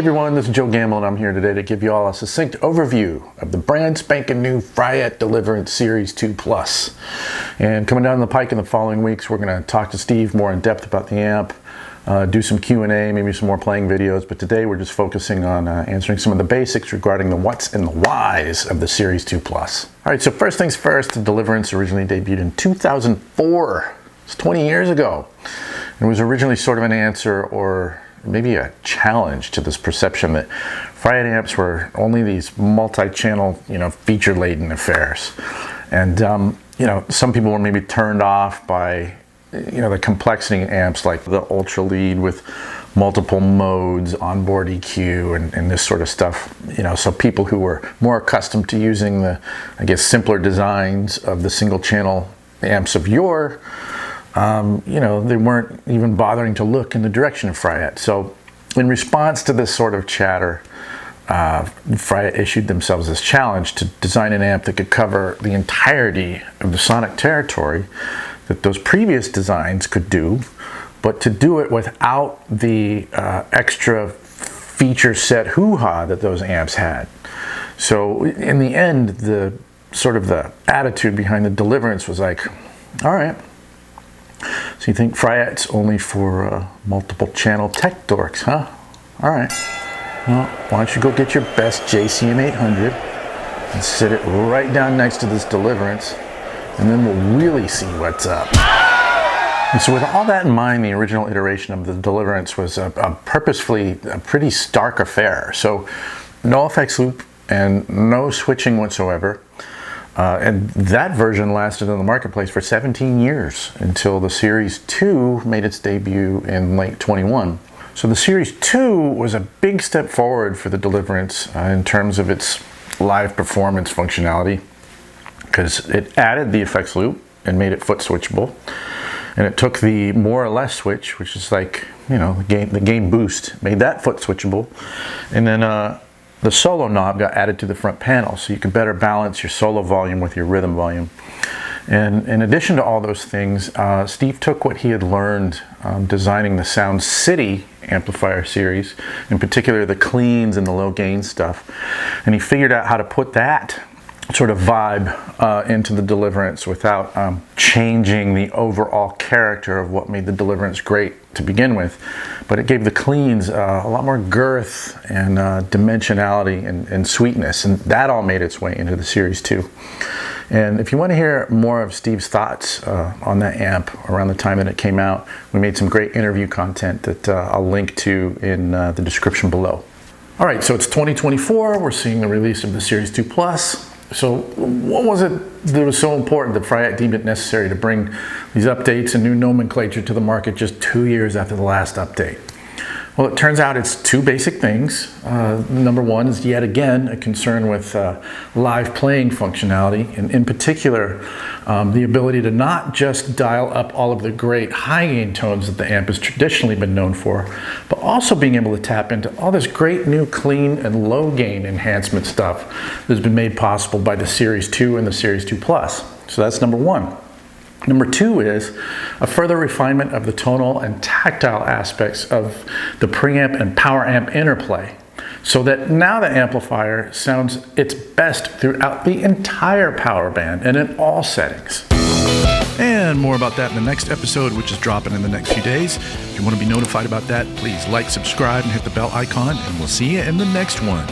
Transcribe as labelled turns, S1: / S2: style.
S1: everyone, this is Joe Gamble and I'm here today to give you all a succinct overview of the brand spanking new Fryette Deliverance Series II Plus. And coming down the pike in the following weeks, we're going to talk to Steve more in depth about the amp, do some Q&A, maybe some more playing videos, but today we're just focusing on answering some of the basics regarding the whats and the whys of the Series II Plus. Alright, so first things first, the Deliverance originally debuted in 2004. It's 20 years ago. It was originally sort of an answer or maybe a challenge to this perception that Fryette amps were only these multi-channel, feature-laden affairs. And, some people were maybe turned off by, the complexity in amps like the Ultra Lead with multiple modes, onboard EQ, and this sort of stuff. So people who were more accustomed to using the, simpler designs of the single-channel amps of yore, they weren't even bothering to look in the direction of Fryette. So in response to this sort of chatter, Fryette issued themselves this challenge to design an amp that could cover the entirety of the sonic territory that those previous designs could do, but to do it without the extra feature set hoo-ha that those amps had. So in the end, the attitude behind the Deliverance was like, all right, so you think Fryette's only for multiple channel tech dorks, huh? All right. Well, why don't you go get your best JCM 800 and sit it right down next to this Deliverance, and then we'll really see what's up. And so with all that in mind, the original iteration of the Deliverance was purposefully a pretty stark affair. So no effects loop and no switching whatsoever. And that version lasted in the marketplace for 17 years until the Series II made its debut in late 21. So the Series II was a big step forward for the Deliverance in terms of its live performance functionality, because it added the effects loop and made it foot switchable. And it took the more or less switch, which is like, the gain boost, made that foot switchable. And then the solo knob got added to the front panel, so you could better balance your solo volume with your rhythm volume. And in addition to all those things, Steve took what he had learned designing the Sound City amplifier series, in particular the cleans and the low gain stuff, and he figured out how to put that sort of vibe into the Deliverance without changing the overall character of what made the Deliverance great to begin with. But it gave the cleans a lot more girth and dimensionality and sweetness, and that all made its way into the Series II. And if you want to hear more of Steve's thoughts on that amp around the time that it came out, we made some great interview content that I'll link to in the description below. All right, so it's 2024. We're seeing the release of the Series II Plus. So what was it that was so important that Fryette deemed it necessary to bring these updates and new nomenclature to the market just 2 years after the last update? Well, it turns out it's two basic things. Number one is yet again a concern with live playing functionality, and in particular the ability to not just dial up all of the great high gain tones that the amp has traditionally been known for, but also being able to tap into all this great new clean and low gain enhancement stuff that's been made possible by the Series II and the Series II Plus. So that's number one. Number two is a further refinement of the tonal and tactile aspects of the preamp and power amp interplay, so that now the amplifier sounds its best throughout the entire power band and in all settings.
S2: And more about that in the next episode, which is dropping in the next few days. If you want to be notified about that, please like, subscribe, and hit the bell icon, and we'll see you in the next one.